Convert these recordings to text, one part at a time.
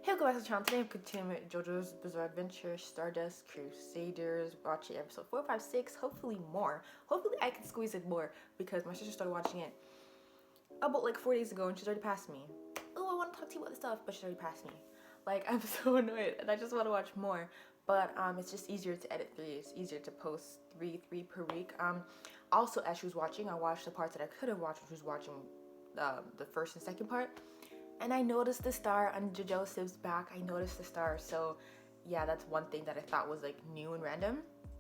Hey, welcome back to the channel. Today I'm continuing with JoJo's Bizarre Adventure, Stardust Crusaders, watching episode 4, 5, 6, hopefully more. Hopefully I can squeeze it more because my sister started watching it about like 4 days ago and she's already passed me. Oh, I want to talk to you about this stuff, but she's already passed me. Like, I'm so annoyed and I just want to watch more. But it's just easier to edit 3. It's easier to post three per week. Also, as she was watching, I watched the parts that I could have watched when she was watching the first and second part. And I noticed the star on Joseph's back. I noticed the star, so yeah, that's one thing that I thought was like new and random.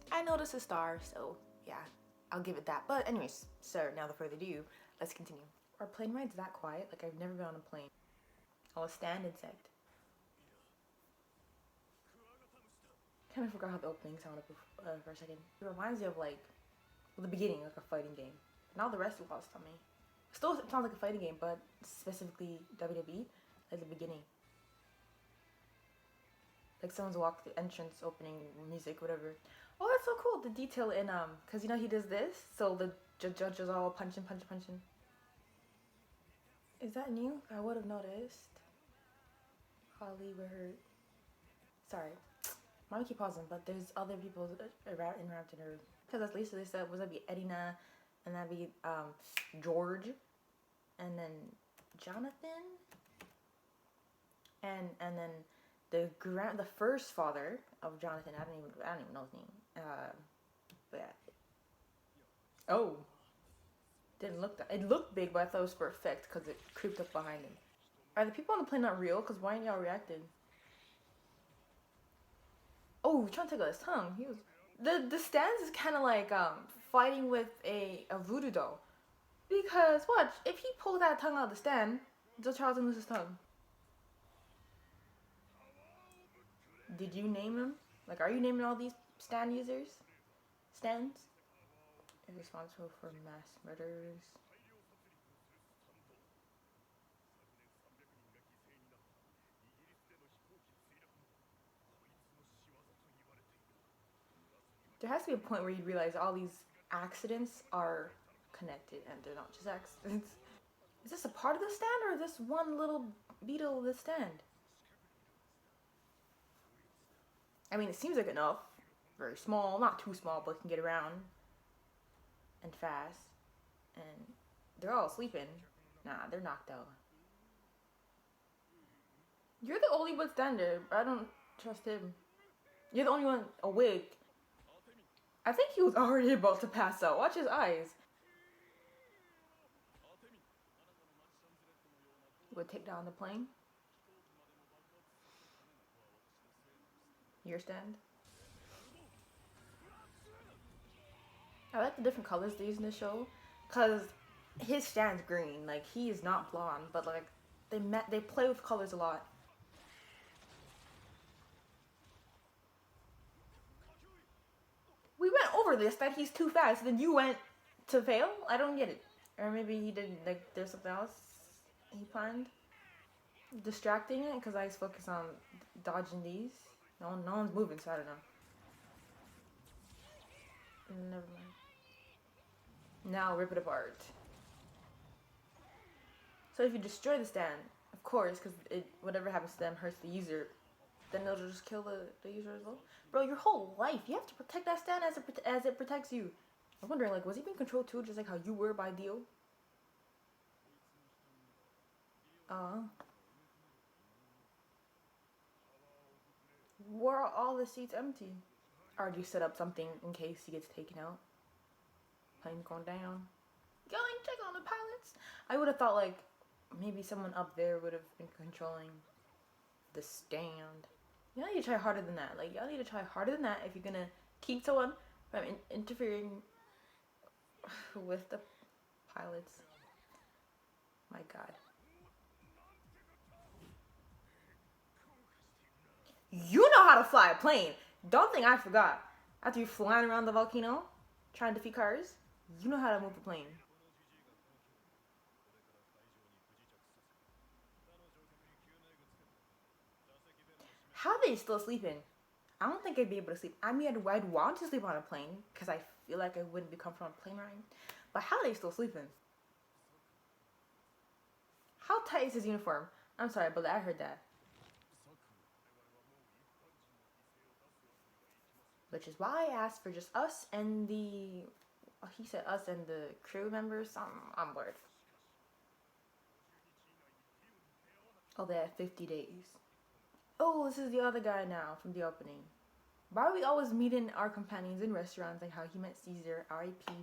I noticed a star, so yeah, I'll give it that. But anyways, so now without further ado, let's continue. Are plane rides that quiet? Like, I've never been on a plane. Oh, a stand insect. Kind of forgot how the opening sounded for a second. It reminds me of like the beginning, like a fighting game. Now the rest is lost on me. Still sounds like a fighting game, but specifically WWE, at the beginning. Like someone's walked the entrance, opening music, whatever. Oh, that's so cool. The detail in cause you know he does this, so the judge is all punching. Is that new? I would have noticed. Holly with her. Sorry, mom keep pausing, but there's other people interrupting her. Cause that's Lisa. They said was that be Edina, and that'd be George, and then Jonathan, and then the first father of Jonathan. I don't even know his name. But yeah. Oh, didn't look that. It looked big, but I thought it was for effect because it creeped up behind him. Are the people on the plane not real? Cause why ain't y'all reacting? Oh, he's trying to take out his tongue. He was the stance is kind of like fighting with a voodoo doll. Because watch, if he pulls that tongue out of the stand, Joe Charles will lose his tongue. Did you name him? Like, are you naming all these stand users? Stands? Is responsible for mass murders. There has to be a point where you realize all these accidents are connected and they're not just accidents. Is this a part of the stand or is this one little beetle of the stand? I mean, it seems like enough. Very small, not too small, but can get around and fast. And they're all sleeping. Nah, they're knocked out. You're the only one standing there. I don't trust him. You're the only one awake. I think he was already about to pass out. Watch his eyes. Would take down the plane. Your stand. I like the different colors they use in the show, cause his stand's green. Like, he is not blonde, but like they play with colors a lot. We went over this that he's too fast. Then you went to fail. I don't get it. Or maybe he didn't. Like, there's something else he planned. Distracting it, cause I was focused on dodging these. No one's moving, so I don't know. Never mind. Now rip it apart. So if you destroy the stand, of course, because whatever happens to them hurts the user, then they'll just kill the user as well. Bro, your whole life, you have to protect that stand as it protects you. I'm wondering, like, was he being controlled too, just like how you were by Dio? Where are all the seats empty? Or do you set up something in case he gets taken out? Plane's going down. Going check on the pilots. I would have thought like maybe someone up there would have been controlling the stand. Y'all need to try harder than that. Like, y'all need to try harder than that if you're gonna keep someone from interfering with the pilots. My God. You know how to fly a plane. Don't think I forgot. After you're flying around the volcano, trying to defeat cars, you know how to move a plane. How are they still sleeping? I don't think I'd be able to sleep. I mean, I'd want to sleep on a plane because I feel like I wouldn't be comfortable on a plane ride. But how are they still sleeping? How tight is his uniform? I'm sorry, but I heard that. which is why I asked for just us and the. He said us and the crew members. I'm bored. Oh, they have 50 days. Oh, this is the other guy now from the opening. Why are we always meeting our companions in restaurants, like how he met Caesar, R.I.P.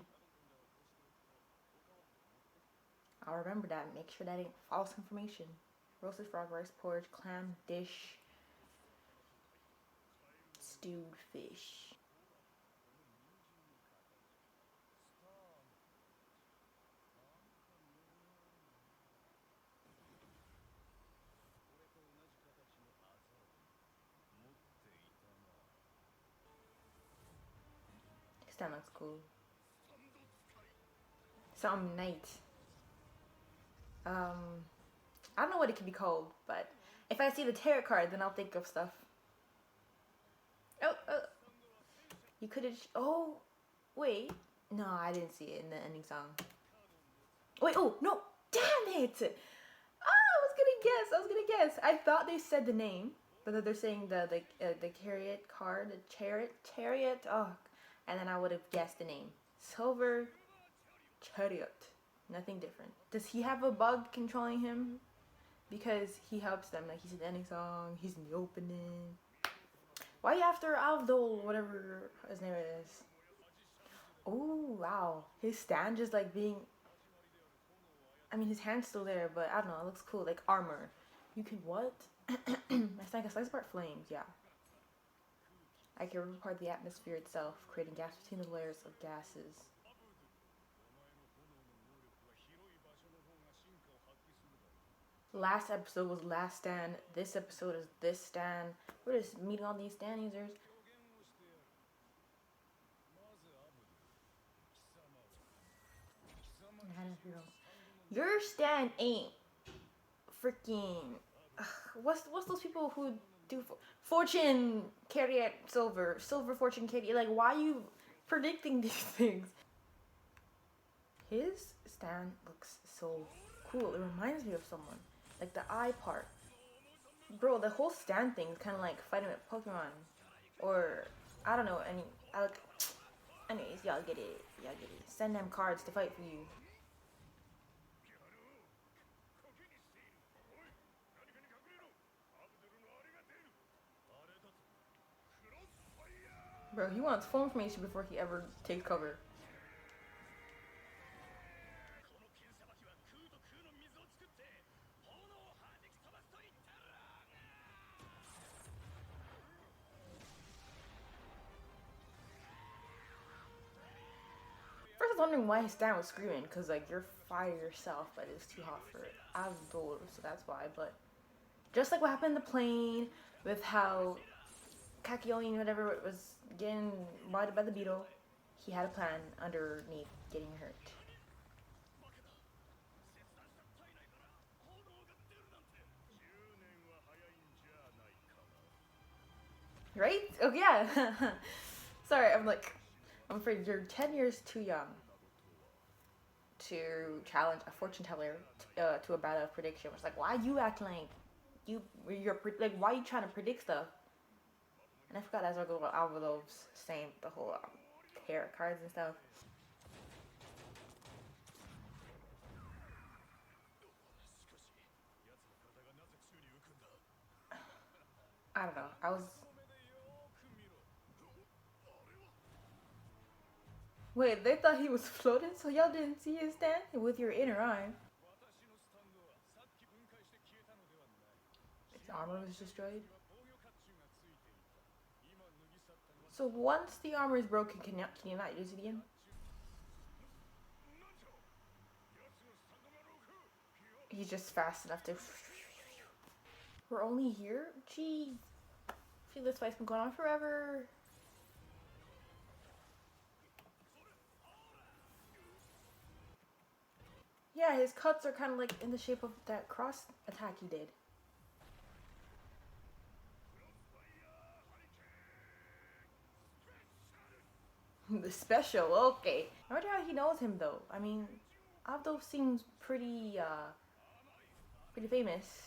I'll remember that. Make sure that ain't false information. Roasted frog, rice porridge, clam dish, stewed fish. That looks cool. Some night. I don't know what it could be called, but if I see the tarot card, then I'll think of stuff. Oh, you could have. Oh, wait. No, I didn't see it in the ending song. Wait, oh no! Damn it! I was gonna guess. I thought they said the name, but they're saying the chariot card, the chariot. Oh, and then I would have guessed the name. Silver Chariot. Nothing different. Does he have a bug controlling him? Because he helps them. Like he's in the ending song. He's in the opening. Why are you after Avdol, whatever his name is? Oh wow, his stand just like being. I mean, his hand's still there, but I don't know. It looks cool, like armor. You can what? It's like a slice apart flames. Yeah. I can rip apart the atmosphere itself, creating gaps between the layers of gases. Last episode was Last Stand. This episode is This Stand. We're just meeting all these stand users. Your stand ain't freaking. What's those people who do fortune chariot silver fortune chariot? Like, why are you predicting these things? His stand looks so cool. It reminds me of someone. Like the eye part. Bro, the whole stand thing is kind of like fighting with Pokemon. Or, I don't know, anyways, y'all get it. Send them cards to fight for you. Bro, he wants full information before he ever takes cover. First, I was wondering why his stand was screaming, because, like, you're fire yourself, but it was too hot for Avdol, so that's why. But just like what happened in the plane, with how KÄUSU, whatever, was getting bodied by the beetle, he had a plan underneath getting hurt. Right? Oh, yeah. Sorry, I'm afraid you're 10 years too young to challenge a fortune teller to a battle of prediction. It's like, why are you acting like you're like, why are you trying to predict stuff? And I forgot as I go over those same the whole tarot cards and stuff. I don't know. Wait, they thought he was floating, so y'all didn't see his stand with your inner eye. His armor was destroyed. So once the armor is broken, can you not use it again? He's just fast enough to. We're only here? Jeez. I feel this fight's been going on forever. Yeah, his cuts are kind of like in the shape of that cross attack he did. The special, okay. I wonder how he knows him though. I mean, Avdol seems pretty famous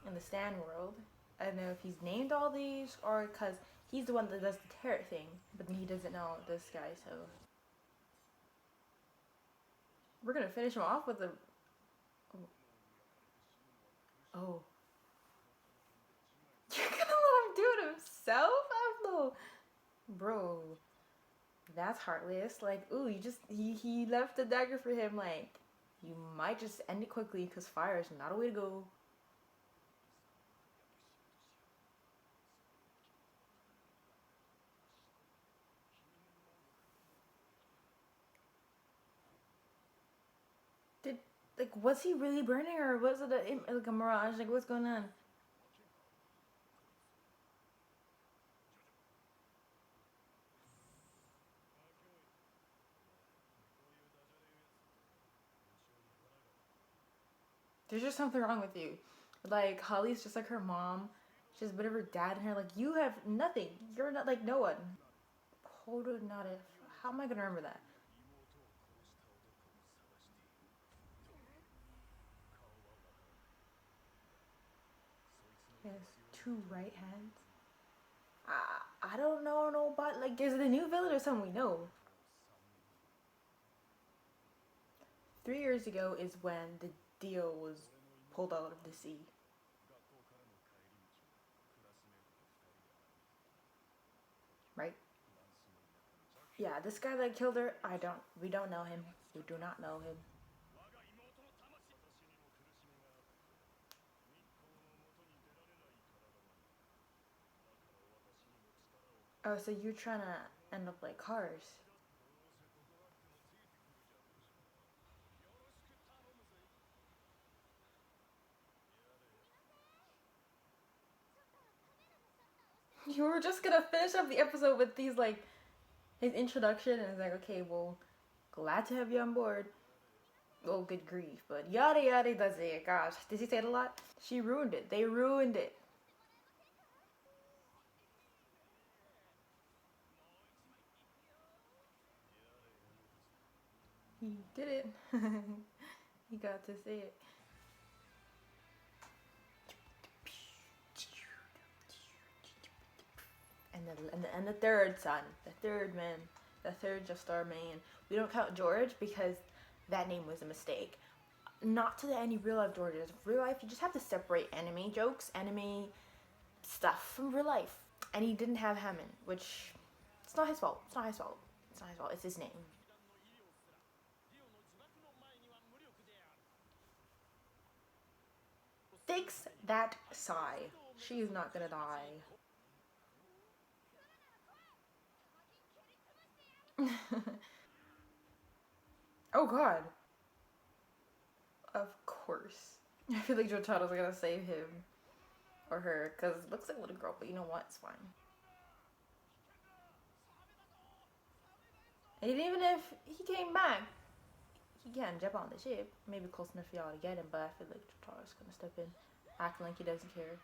in the stand world. I don't know if he's named all these or because he's the one that does the tarot thing, but he doesn't know this guy, so we're gonna finish him off with a. Oh. You're gonna let him do it himself? Pablo? Bro, that's heartless. Like, ooh, you just he left the dagger for him. Like, you might just end it quickly because fire is not a way to go. Did like was he really burning or was it like a mirage? Like, what's going on? There's just something wrong with you. Like, Holly's just like her mom. She's a bit of her dad, and her like, you have nothing. You're not like no one. Podo not if. How am I gonna remember that? He has two right hands. I don't know no, but like, is it a new villain or something we know? 3 years ago is when the deal was pulled out of the sea. Right? Yeah, this guy that killed her, we don't know him. We do not know him. Oh, so you're trying to end up like cars. You were just gonna finish up the episode with these like his introduction and it's like, okay, well, glad to have you on board. Oh, good grief, but yada yada does it. Gosh, did he say it a lot? She ruined it. They ruined it. He did it. He got to say it. And the third son, the third man, the third Just Star man. We don't count George because that name was a mistake. Not to any real life Georges. Real life, you just have to separate anime jokes, anime stuff from real life. And he didn't have Hammond, which it's not his fault. It's not his fault. It's not his fault. It's his name. Fix that sigh. She is not gonna die. Oh god. Of course. I feel like Jotaro's gonna save him. Or her, because it looks like a little girl, but you know what? It's fine. And even if he came back, he can't jump on the ship. Maybe close enough for y'all to get him, but I feel like Jotaro's gonna step in, acting like he doesn't care.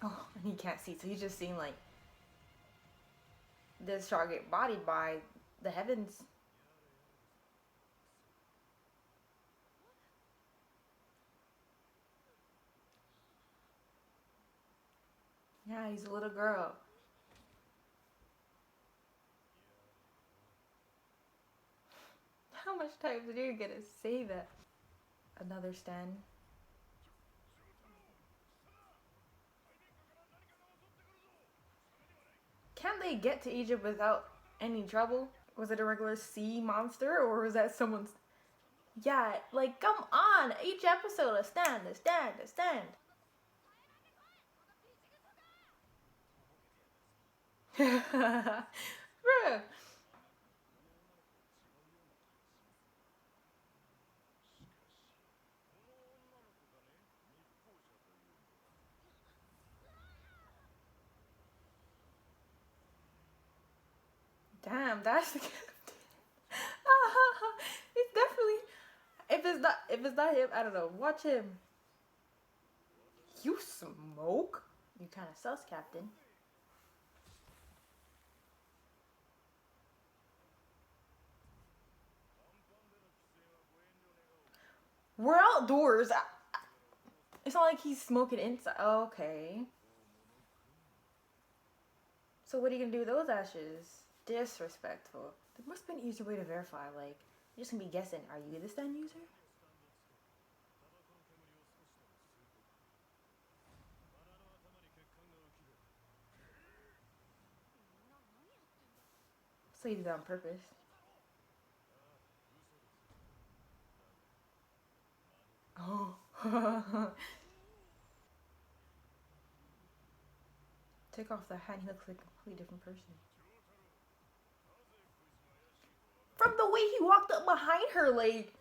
Oh, and he can't see, so he's just seeing like this shark get bodied by the heavens. Yeah, he's a little girl. How much time did you get to say that? Another stand. Can they get to Egypt without any trouble? Was it a regular sea monster or was that someone's? Yeah, like come on! Each episode, a stand, a stand, a stand. Bruh. Damn, that's the It's definitely if it's not him, I don't know. Watch him. You smoke? You kind of sus, Captain. We're outdoors. It's not like he's smoking inside. Oh, okay. So what are you gonna do with those ashes? Disrespectful. There must be an easier way to verify. Like, you're just gonna be guessing. Are you the stand user? So you did that on purpose. Oh. Take off the hat, he looks like a completely different person. From the way he walked up behind her, like,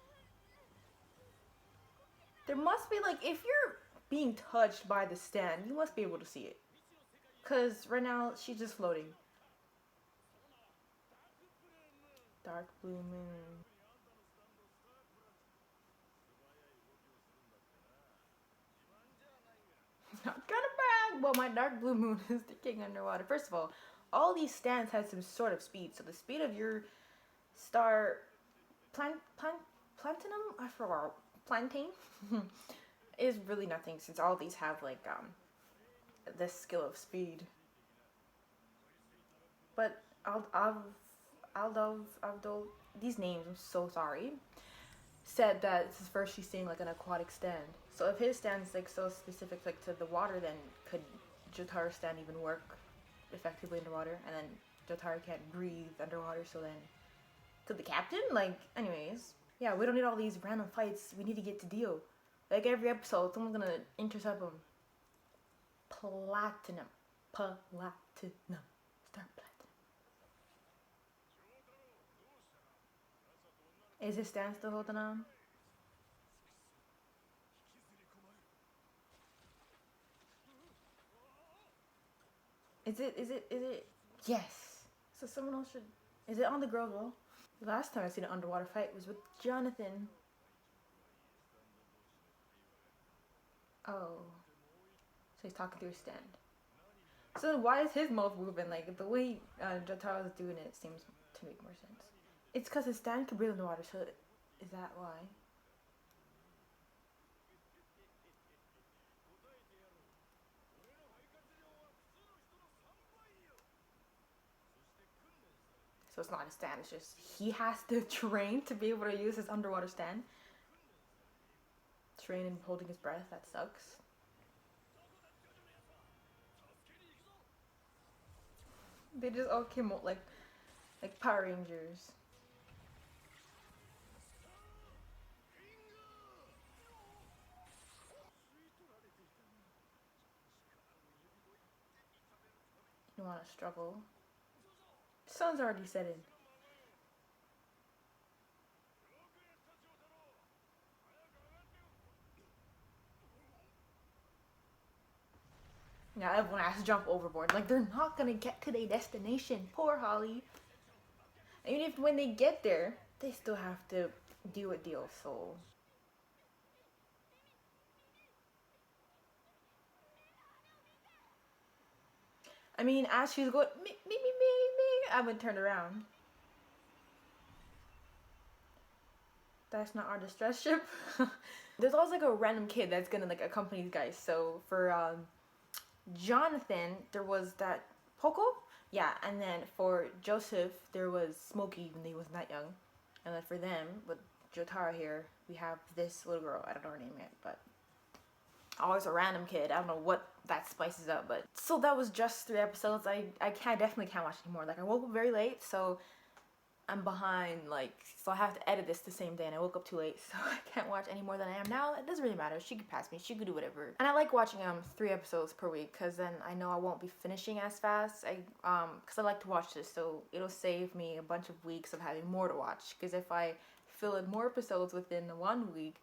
there must be, like, if you're being touched by the stand, you must be able to see it. Because right now, she's just floating. Dark blue moon. Not gonna brag, but my dark blue moon is the king underwater. First of all these stands have some sort of speed. So the speed of your star platinum, I forgot, plantain is really nothing, since all these have like this skill of speed. But Aldo, these names, I'm so sorry, said that this is first she's seeing like an aquatic stand. So if his stand's like so specific like to the water, then could Jotaro's stand even work effectively underwater? And then Jotaro can't breathe underwater, so then could the captain? Like, anyways, yeah, we don't need all these random fights. We need to get to Dio. Like every episode, someone's gonna intercept him. Platinum. Star platinum. Is his stand still holding on? Is it? Yes. So someone else should. Is it on the girl wall? The last time I seen an underwater fight was with Jonathan. Oh. So he's talking through his stand. So why is his mouth moving? Like, the way Jotaro is doing it seems to make more sense. It's because his stand can breathe underwater, so is that why? So it's not a stand, it's just he has to train to be able to use his underwater stand. Train and holding his breath, that sucks. They just all came out like Power Rangers. You wanna struggle? Sun's already setting. Now everyone has to jump overboard. Like, they're not gonna get to their destination. Poor Holly. Even if when they get there, they still have to deal with Dio, so. I mean, as she's going, me, I would turn around. That's not our distress ship. There's always like a random kid that's gonna like accompany these guys. So for Jonathan, there was that Poco, yeah, and then for Joseph, there was Smokey when he wasn't that young, and then for them with Jotaro here, we have this little girl. I don't know her name yet, but always a random kid. I don't know what that spices up, but so that was just 3 episodes. I definitely can't watch anymore. Like, I woke up very late, so I'm behind, like, so I have to edit this the same day, and I woke up too late, so I can't watch any more than I am now. It doesn't really matter. She could pass me. She could do whatever. And I like watching 3 episodes per week, because then I know I won't be finishing as fast. Because I like to watch this, so it'll save me a bunch of weeks of having more to watch. Because if I fill in more episodes within 1 week,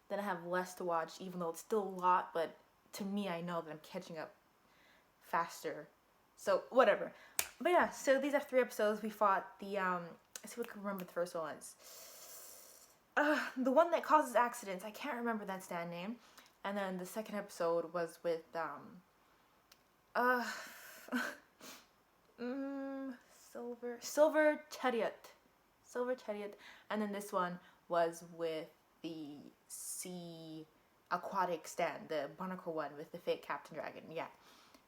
then I have less to watch, even though it's still a lot, but to me, I know that I'm catching up faster. So, whatever. But yeah, so these are 3 episodes. We fought the, let's see what I can remember the first one was. The one that causes accidents. I can't remember that stand name. And then the second episode was with, Silver Chariot. And then this one was with the sea aquatic stand, the barnacle one with the fake Captain Dragon. Yeah.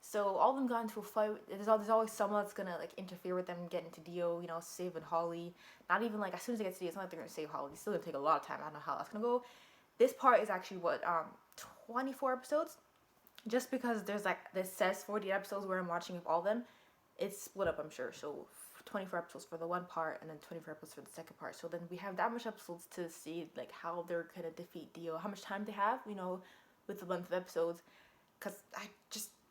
So all of them got into a fight. There's always someone that's gonna like interfere with them, get into Dio, you know, saving Holly. Not even like as soon as they get to Dio, it's not like they're gonna save Holly. It's still gonna take a lot of time. I don't know how that's gonna go. This part is actually what 24 episodes. Just because there's like this says 40 episodes where I'm watching of all of them, it's split up, I'm sure. So 24 episodes for the one part and then 24 episodes for the second part. So then we have that much episodes to see like how they're gonna defeat Dio, how much time they have, you know, with the length of episodes. Cause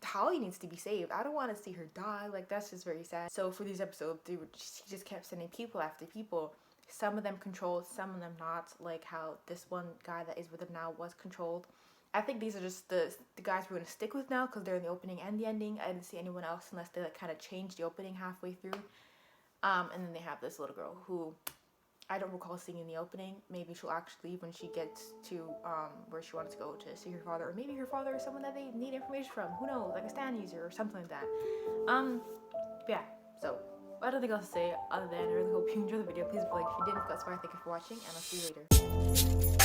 Holly needs to be saved. I don't want to see her die. Like that's just very sad. So for these episodes, she just kept sending people after people. Some of them controlled, some of them not. Like how this one guy that is with them now was controlled. I think these are just the guys we're going to stick with now because they're in the opening and the ending. I didn't see anyone else unless they like kind of changed the opening halfway through. And then they have this little girl who I don't recall seeing in the opening. Maybe she'll actually leave when she gets to where she wants to go to see her father. Or maybe her father is someone that they need information from. Who knows? Like a stand user or something like that. Yeah. So I don't think else to say other than I really hope you enjoyed the video. Please like if you did, if that's fine. Thank you for watching and I'll see you later.